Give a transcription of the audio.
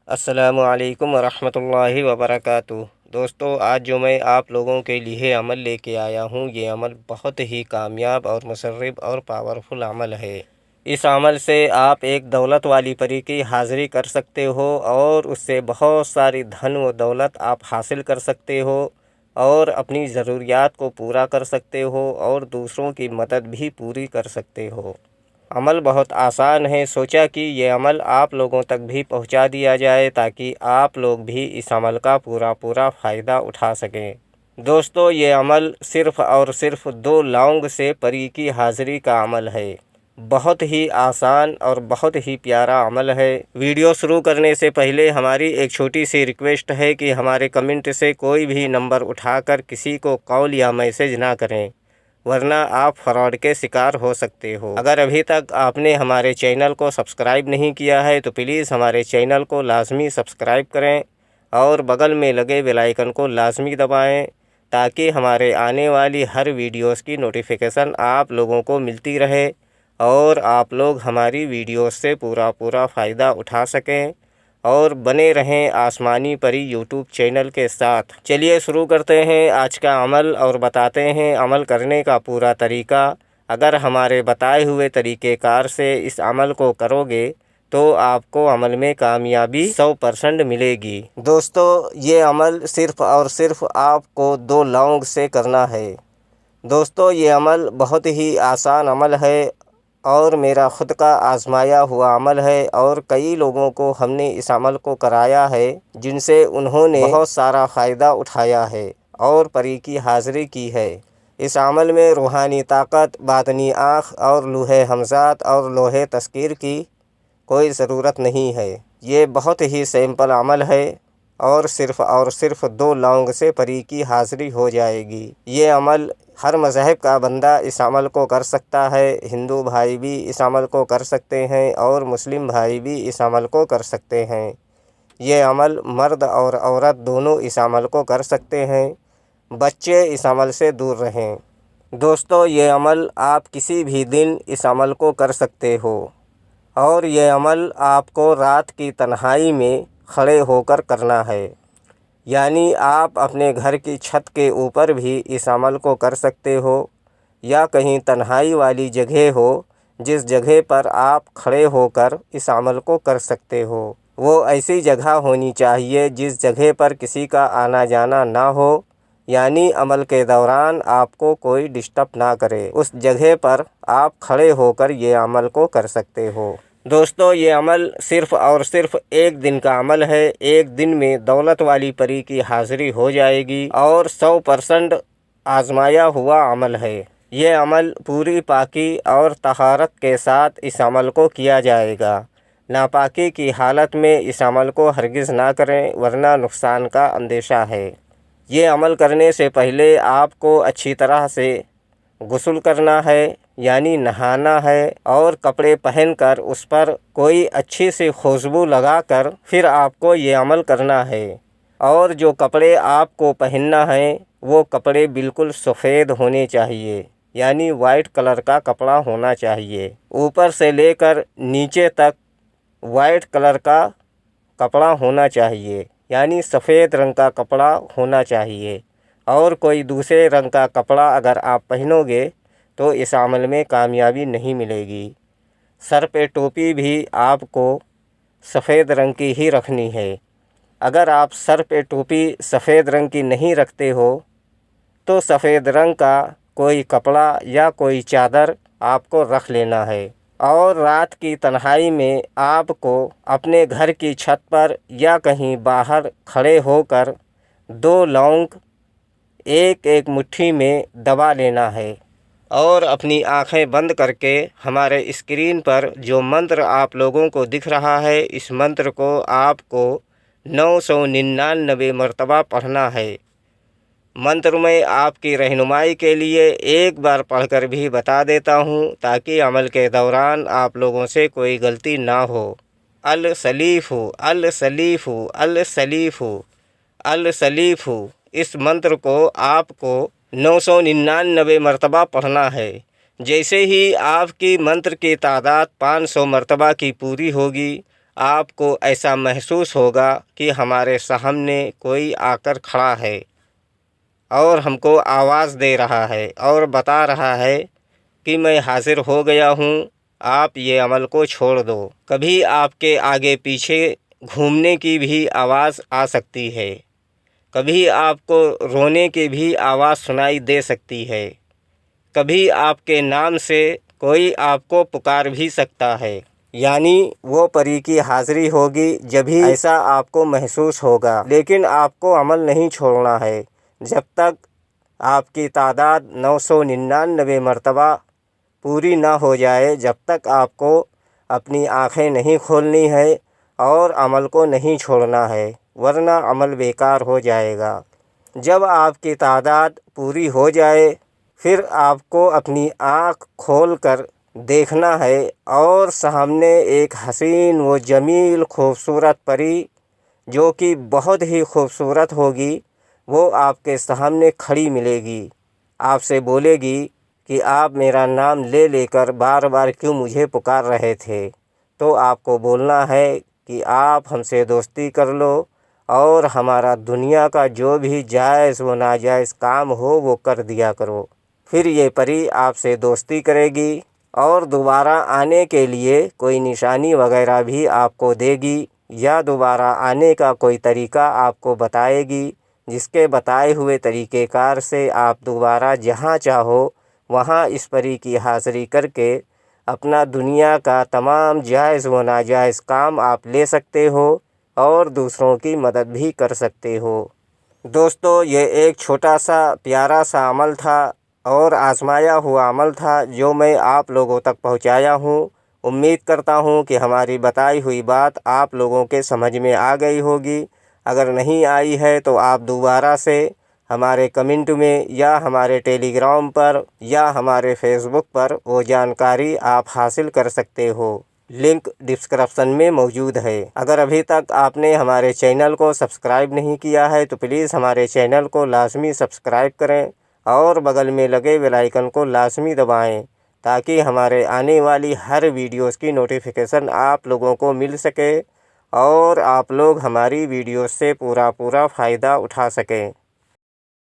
السلام علیکم ورحمۃ اللہ وبرکاتہ۔ دوستو، آج جو میں آپ لوگوں کے لیے عمل لے کے آیا ہوں، یہ عمل بہت ہی کامیاب اور مسرب اور پاورفل عمل ہے۔ اس عمل سے آپ ایک دولت والی پری کی حاضری کر سکتے ہو اور اس سے بہت ساری دھن و دولت آپ حاصل کر سکتے ہو اور اپنی ضروریات کو پورا کر سکتے ہو اور دوسروں کی مدد بھی پوری کر سکتے ہو۔ عمل بہت آسان ہے، سوچا کہ یہ عمل آپ لوگوں تک بھی پہنچا دیا جائے تاکہ آپ لوگ بھی اس عمل کا پورا فائدہ اٹھا سکیں۔ دوستو، یہ عمل صرف اور صرف 2 لونگ سے پری کی حاضری کا عمل ہے۔ بہت ہی آسان اور بہت ہی پیارا عمل ہے۔ ویڈیو شروع کرنے سے پہلے ہماری ایک چھوٹی سی ریکویسٹ ہے کہ ہمارے کمنٹ سے کوئی بھی نمبر اٹھا کر کسی کو کال یا میسج نہ کریں، ورنہ آپ فراڈ کے شکار ہو سکتے ہو۔ اگر ابھی تک آپ نے ہمارے چینل کو سبسکرائب نہیں کیا ہے تو پلیز ہمارے چینل کو لازمی سبسکرائب کریں اور بغل میں لگے بیل آئیکن کو لازمی دبائیں تاکہ ہمارے آنے والی ہر ویڈیوز کی نوٹیفیکیشن آپ لوگوں کو ملتی رہے اور آپ لوگ ہماری ویڈیوز سے پورا فائدہ اٹھا سکیں اور بنے رہیں آسمانی پری یوٹیوب چینل کے ساتھ۔ چلیے شروع کرتے ہیں آج کا عمل اور بتاتے ہیں عمل کرنے کا پورا طریقہ۔ اگر ہمارے بتائے ہوئے طریقہ کار سے اس عمل کو کرو گے تو آپ کو عمل میں کامیابی 100% ملے گی۔ دوستو، یہ عمل صرف اور صرف آپ کو 2 لونگ سے کرنا ہے۔ دوستو، یہ عمل بہت ہی آسان عمل ہے اور میرا خود کا آزمایا ہوا عمل ہے اور کئی لوگوں کو ہم نے اس عمل کو کرایا ہے جن سے انہوں نے بہت سارا فائدہ اٹھایا ہے اور پری کی حاضری کی ہے۔ اس عمل میں روحانی طاقت، باطنی آنکھ اور لوح ہمزات اور لوح تذکیر کی کوئی ضرورت نہیں ہے۔ یہ بہت ہی سمپل عمل ہے اور صرف 2 لونگ سے پری کی حاضری ہو جائے گی۔ یہ عمل ہر مذہب کا بندہ اس عمل کو کر سکتا ہے۔ ہندو بھائی بھی اس عمل کو کر سکتے ہیں اور مسلم بھائی بھی اس عمل کو کر سکتے ہیں۔ یہ عمل مرد اور عورت دونوں اس عمل کو کر سکتے ہیں۔ بچے اس عمل سے دور رہیں۔ دوستو، یہ عمل آپ کسی بھی دن اس عمل کو کر سکتے ہو اور یہ عمل آپ کو رات کی تنہائی میں کھڑے ہو کر کرنا ہے، یعنی آپ اپنے گھر کی چھت کے اوپر بھی اس عمل کو کر سکتے ہو یا کہیں تنہائی والی جگہ ہو جس جگہ پر آپ کھڑے ہو کر اس عمل کو کر سکتے ہو۔ وہ ایسی جگہ ہونی چاہیے جس جگہ پر کسی کا آنا جانا نہ ہو، یعنی عمل کے دوران آپ کو کوئی ڈسٹرب نہ کرے۔ اس جگہ پر آپ کھڑے ہو کر یہ عمل کو کر سکتے ہو۔ دوستو، یہ عمل صرف اور صرف 1 دن کا عمل ہے۔ 1 دن میں دولت والی پری کی حاضری ہو جائے گی اور 100% آزمایا ہوا عمل ہے۔ یہ عمل پوری پاکی اور طہارت کے ساتھ اس عمل کو کیا جائے گا۔ ناپاکی کی حالت میں اس عمل کو ہرگز نہ کریں ورنہ نقصان کا اندیشہ ہے۔ یہ عمل کرنے سے پہلے آپ کو اچھی طرح سے غسل کرنا ہے، یعنی نہانا ہے اور کپڑے پہن کر اس پر کوئی اچھی سی خوشبو لگا کر پھر آپ کو یہ عمل کرنا ہے۔ اور جو کپڑے آپ کو پہننا ہے وہ کپڑے بالکل سفید ہونے چاہیے، یعنی وائٹ کلر کا کپڑا ہونا چاہیے۔ اوپر سے لے کر نیچے تک وائٹ کلر کا کپڑا ہونا چاہیے، یعنی سفید رنگ کا کپڑا ہونا چاہیے۔ اور کوئی دوسرے رنگ کا کپڑا اگر آپ پہنو گے تو اس عمل میں کامیابی نہیں ملے گی۔ سر پہ ٹوپی بھی آپ کو سفید رنگ کی ہی رکھنی ہے۔ اگر آپ سر پہ ٹوپی سفید رنگ کی نہیں رکھتے ہو تو سفید رنگ کا کوئی کپڑا یا کوئی چادر آپ کو رکھ لینا ہے اور رات کی تنہائی میں آپ کو اپنے گھر کی چھت پر یا کہیں باہر کھڑے ہو کر 2 لونگ ایک مٹھی میں دبا لینا ہے اور اپنی آنکھیں بند کر کے ہمارے اسکرین پر جو منتر آپ لوگوں کو دکھ رہا ہے اس منتر کو آپ کو 999 مرتبہ پڑھنا ہے۔ منتر میں آپ کی رہنمائی کے لیے ایک بار پڑھ کر بھی بتا دیتا ہوں تاکہ عمل کے دوران آپ لوگوں سے کوئی غلطی نہ ہو۔ السلیف السلیف السلیف السلیف، اس منتر کو آپ کو 999 مرتبہ پڑھنا ہے۔ جیسے ہی آپ کی منتر کی تعداد 500 مرتبہ کی پوری ہوگی آپ کو ایسا محسوس ہوگا کہ ہمارے سامنے کوئی آ کر کھڑا ہے اور ہم کو آواز دے رہا ہے اور بتا رہا ہے کہ میں حاضر ہو گیا ہوں، آپ یہ عمل کو چھوڑ دو۔ کبھی آپ کے آگے پیچھے گھومنے کی بھی آواز آ سکتی ہے، کبھی آپ کو رونے کی بھی آواز سنائی دے سکتی ہے، کبھی آپ کے نام سے کوئی آپ کو پکار بھی سکتا ہے، یعنی وہ پری کی حاضری ہوگی جبھی ایسا آپ کو محسوس ہوگا۔ لیکن آپ کو عمل نہیں چھوڑنا ہے جب تک آپ کی تعداد 999 مرتبہ پوری نہ ہو جائے، جب تک آپ کو اپنی آنکھیں نہیں کھولنی ہے اور عمل کو نہیں چھوڑنا ہے، ورنہ عمل بیکار ہو جائے گا۔ جب آپ کی تعداد پوری ہو جائے پھر آپ کو اپنی آنکھ کھول کر دیکھنا ہے اور سامنے ایک حسین و جمیل خوبصورت پری جو کہ بہت ہی خوبصورت ہوگی، وہ آپ کے سامنے کھڑی ملے گی، آپ سے بولے گی کہ آپ میرا نام لے لے کر بار بار کیوں مجھے پکار رہے تھے؟ تو آپ کو بولنا ہے کہ آپ ہم سے دوستی کر لو اور ہمارا دنیا کا جو بھی جائز و ناجائز کام ہو وہ کر دیا کرو۔ پھر یہ پری آپ سے دوستی کرے گی اور دوبارہ آنے کے لیے کوئی نشانی وغیرہ بھی آپ کو دے گی یا دوبارہ آنے کا کوئی طریقہ آپ کو بتائے گی، جس کے بتائے ہوئے طریقہ کار سے آپ دوبارہ جہاں چاہو وہاں اس پری کی حاضری کر کے اپنا دنیا کا تمام جائز و ناجائز کام آپ لے سکتے ہو اور دوسروں کی مدد بھی کر سکتے ہو۔ دوستو، یہ ایک چھوٹا سا پیارا سا عمل تھا اور آزمایا ہوا عمل تھا جو میں آپ لوگوں تک پہنچایا ہوں۔ امید کرتا ہوں کہ ہماری بتائی ہوئی بات آپ لوگوں کے سمجھ میں آ گئی ہوگی۔ اگر نہیں آئی ہے تو آپ دوبارہ سے ہمارے کمنٹ میں یا ہمارے ٹیلی گرام پر یا ہمارے فیس بک پر وہ جانکاری آپ حاصل کر سکتے ہو، لنک ڈسکرپشن میں موجود ہے۔ اگر ابھی تک آپ نے ہمارے چینل کو سبسکرائب نہیں کیا ہے تو پلیز ہمارے چینل کو لازمی سبسکرائب کریں اور بغل میں لگے بیل آئیکن کو لازمی دبائیں تاکہ ہمارے آنے والی ہر ویڈیوز کی نوٹیفیکیشن آپ لوگوں کو مل سکے اور آپ لوگ ہماری ویڈیوز سے پورا فائدہ اٹھا سکیں۔